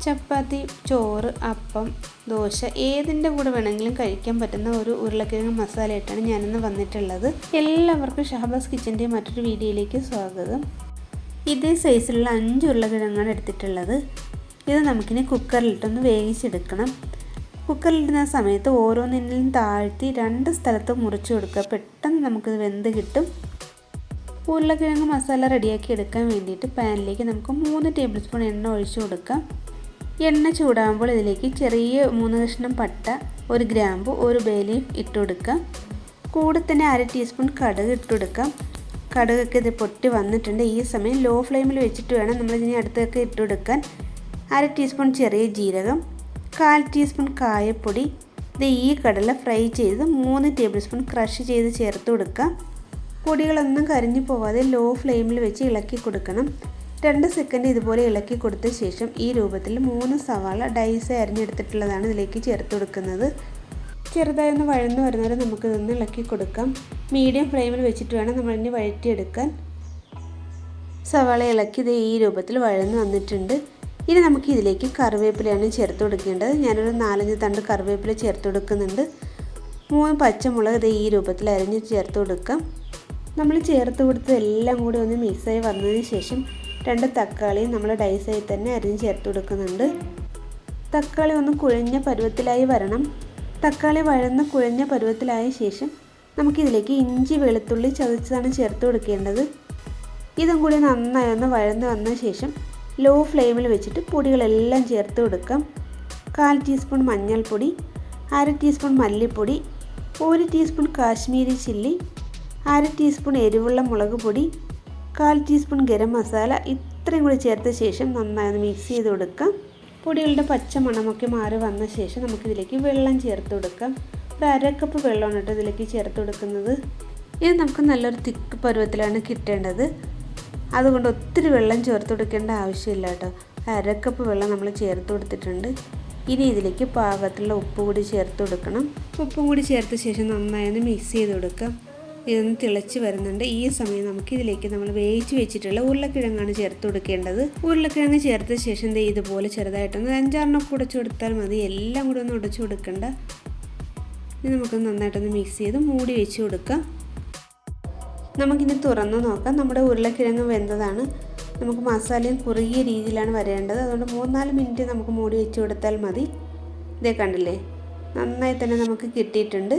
ചപ്പാത്തി, ചോറ്, അപ്പം, ദോശ ഏതിൻ്റെ കൂടെ വേണമെങ്കിലും കഴിക്കാൻ പറ്റുന്ന ഒരു ഉരുളക്കിഴങ്ങ് മസാലയായിട്ടാണ് ഞാനിന്ന് വന്നിട്ടുള്ളത്. എല്ലാവർക്കും ഷഹബാസ് കിച്ചൻ്റെ മറ്റൊരു വീഡിയോയിലേക്ക് സ്വാഗതം. ഇതേ സൈസിലുള്ള 5 ഉരുളക്കിഴങ്ങാണ് എടുത്തിട്ടുള്ളത്. ഇത് നമുക്കിനി കുക്കറിലിട്ടൊന്ന് വേവിച്ചെടുക്കണം. കുക്കറിലിടുന്ന സമയത്ത് ഓരോന്നിനും താഴ്ത്തി 2 സ്ഥലത്ത് മുറിച്ച് കൊടുക്കുക. പെട്ടെന്ന് നമുക്കിത് വെന്ത് കിട്ടും. ഉരുളക്കിഴങ്ങ് മസാല റെഡിയാക്കി എടുക്കാൻ വേണ്ടിയിട്ട് പാനിലേക്ക് നമുക്ക് 3 ടേബിൾ സ്പൂൺ എണ്ണ ഒഴിച്ചു കൊടുക്കാം. എണ്ണ ചൂടാകുമ്പോൾ ഇതിലേക്ക് ചെറിയ 3 കഷ്ണം പട്ട, 1 ഗ്രാമ്പു, 1 ബേ ലീഫ് ഇട്ട് കൊടുക്കാം. കൂടെ തന്നെ 1/2 ടീസ്പൂൺ കടുക് ഇട്ട് കൊടുക്കാം. കടുകൊക്കെ ഇത് പൊട്ടി വന്നിട്ടുണ്ട്. ഈ സമയം ലോ ഫ്ലെയിമിൽ വെച്ചിട്ട് വേണം നമ്മളിതിനെ അടുത്തൊക്കെ ഇട്ട് കൊടുക്കാൻ. 1/2 ടീസ്പൂൺ ചെറിയ ജീരകം, 1/4 ടീസ്പൂൺ കായപ്പൊടി. ഇത് ഈ കടല ഫ്രൈ ചെയ്ത് 3 ടേബിൾ സ്പൂൺ ക്രഷ് ചെയ്ത് ചേർത്ത് കൊടുക്കാം. പൊടികളൊന്നും കരിഞ്ഞു പോവാതെ ലോ ഫ്ലെയിമിൽ വെച്ച് ഇളക്കി കൊടുക്കണം. 2 സെക്കൻഡ് ഇതുപോലെ ഇളക്കി കൊടുത്ത ശേഷം ഈ രൂപത്തിൽ 3 സവാള ഡൈസ് അരിഞ്ഞെടുത്തിട്ടുള്ളതാണ് ഇതിലേക്ക് ചേർത്ത് കൊടുക്കുന്നത്. ചെറുതായി ഒന്ന് വഴന്ന് വരുന്നവരെ നമുക്കിതൊന്ന് ഇളക്കി കൊടുക്കാം. മീഡിയം ഫ്ലെയിമിൽ വെച്ചിട്ട് വേണം നമ്മളിനി വഴറ്റിയെടുക്കാൻ. സവാള ഇളക്കി ഇത് ഈ രൂപത്തിൽ വഴന്ന് വന്നിട്ടുണ്ട്. ഇനി നമുക്ക് ഇതിലേക്ക് കറിവേപ്പിലയാണ് ചേർത്ത് കൊടുക്കേണ്ടത്. ഞാനൊരു 4-5 തണ്ട് കറിവേപ്പില ചേർത്ത് കൊടുക്കുന്നുണ്ട്. 3 പച്ചമുളക് ഇത് ഈ രൂപത്തിൽ അരിഞ്ഞ് ചേർത്ത് കൊടുക്കാം. നമ്മൾ ചേർത്ത് കൊടുത്തത് എല്ലാം കൂടി ഒന്ന് മിക്സായി വന്നതിന് ശേഷം 2 തക്കാളിയും നമ്മൾ ഡൈസായി തന്നെ അരിഞ്ഞ് ചേർത്ത് കൊടുക്കുന്നുണ്ട്. തക്കാളി ഒന്ന് കുഴഞ്ഞ പരുവത്തിലായി വരണം. തക്കാളി വഴന്ന് കുഴഞ്ഞ പരുവത്തിലായ ശേഷം നമുക്കിതിലേക്ക് ഇഞ്ചി വെളുത്തുള്ളി ചതച്ചതാണ് ചേർത്ത് കൊടുക്കേണ്ടത്. ഇതും കൂടി നന്നായി ഒന്ന് വഴന്ന് വന്ന ശേഷം ലോ ഫ്ലെയിമിൽ വെച്ചിട്ട് പൊടികളെല്ലാം ചേർത്ത് കൊടുക്കാം. 1/4 ടീസ്പൂൺ മഞ്ഞൾപ്പൊടി, 1/2 ടീസ്പൂൺ മല്ലിപ്പൊടി, 1 ടീസ്പൂൺ കാശ്മീരി ചില്ലി, 1/2 ടീസ്പൂൺ എരിവുള്ള മുളക് പൊടി, 1/4 ടീസ്പൂൺ ഗരം മസാല. ഇത്രയും കൂടി ചേർത്ത ശേഷം നന്നായി ഒന്ന് മിക്സ് ചെയ്ത് കൊടുക്കാം. പൊടികളുടെ പച്ച മണമൊക്കെ മാറി വന്ന ശേഷം നമുക്കിതിലേക്ക് വെള്ളം ചേർത്ത് കൊടുക്കാം. ഒരു 1/2 കപ്പ് വെള്ളമാണ് കേട്ടോ ഇതിലേക്ക് ചേർത്ത് കൊടുക്കുന്നത്. ഇത് നമുക്ക് നല്ലൊരു തിക്ക് പരുവത്തിലാണ് കിട്ടേണ്ടത്. അതുകൊണ്ട് ഒത്തിരി വെള്ളം ചേർത്ത് കൊടുക്കേണ്ട ആവശ്യമില്ല കേട്ടോ. 1/2 കപ്പ് വെള്ളം നമ്മൾ ചേർത്ത് കൊടുത്തിട്ടുണ്ട്. ഇനി ഇതിലേക്ക് പാകത്തിലുള്ള ഉപ്പ് കൂടി ചേർത്ത് കൊടുക്കണം. ഉപ്പും കൂടി ചേർത്ത ശേഷം നന്നായി ഒന്ന് മിക്സ് ചെയ്ത് കൊടുക്കാം. ഇതൊന്ന് തിളച്ച് വരുന്നുണ്ട്. ഈ സമയം നമുക്കിതിലേക്ക് നമ്മൾ വേവിച്ച് വെച്ചിട്ടുള്ള ഉരുളക്കിഴങ്ങാണ് ചേർത്ത് കൊടുക്കേണ്ടത്. ഉരുളക്കിഴങ്ങ് ചേർത്ത ശേഷം ഇതുപോലെ ചെറുതായിട്ടൊന്ന് 5-6 ഉടച്ചു കൊടുത്താൽ മതി. എല്ലാം കൂടി ഒന്ന് ഉടച്ചു കൊടുക്കണ്ട. ഇനി നമുക്കൊന്ന് നന്നായിട്ടൊന്ന് മിക്സ് ചെയ്ത് മൂടി വെച്ച് കൊടുക്കാം. നമുക്കിനി തുറന്ന് നോക്കാം. നമ്മുടെ ഉരുളക്കിഴങ്ങ് വെന്തതാണ്. നമുക്ക് മസാലയും കുറുകിയ രീതിയിലാണ് വരേണ്ടത്. അതുകൊണ്ട് 3-4 മിനിറ്റ് നമുക്ക് മൂടി വെച്ച് കൊടുത്താൽ മതി. ഇതേ കണ്ടില്ലേ, നന്നായി തന്നെ നമുക്ക് കിട്ടിയിട്ടുണ്ട്.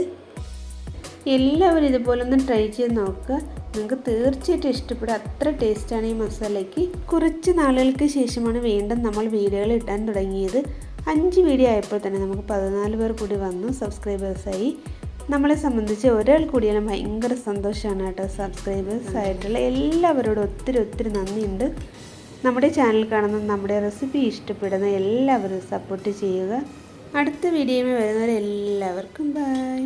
എല്ലാവരും ഇതുപോലെ ഒന്ന് ട്രൈ ചെയ്ത് നോക്കുക. നിങ്ങൾക്ക് തീർച്ചയായിട്ടും ഇഷ്ടപ്പെടും. അത്ര ടേസ്റ്റാണ് ഈ മസാലയ്ക്ക്. കുറച്ച് നാളുകൾക്ക് ശേഷമാണ് വീണ്ടും നമ്മൾ വീഡിയോകൾ ഇടാൻ തുടങ്ങിയത്. 5 വീഡിയോ ആയപ്പോൾ തന്നെ നമുക്ക് 14 പേർ കൂടി വന്നു സബ്സ്ക്രൈബേഴ്സായി. നമ്മളെ സംബന്ധിച്ച് ഒരാൾ കൂടിയാലും ഭയങ്കര സന്തോഷമാണ് കേട്ടോ. സബ്സ്ക്രൈബേഴ്സ് ആയിട്ടുള്ള എല്ലാവരോടും ഒത്തിരി നന്ദിയുണ്ട്. നമ്മുടെ ചാനൽ കാണുന്ന നമ്മുടെ റെസിപ്പി ഇഷ്ടപ്പെടുന്ന എല്ലാവരും സപ്പോർട്ട് ചെയ്യുക. അടുത്ത വീഡിയോയിൽ വരുന്നവരെല്ലാവർക്കും ബൈ.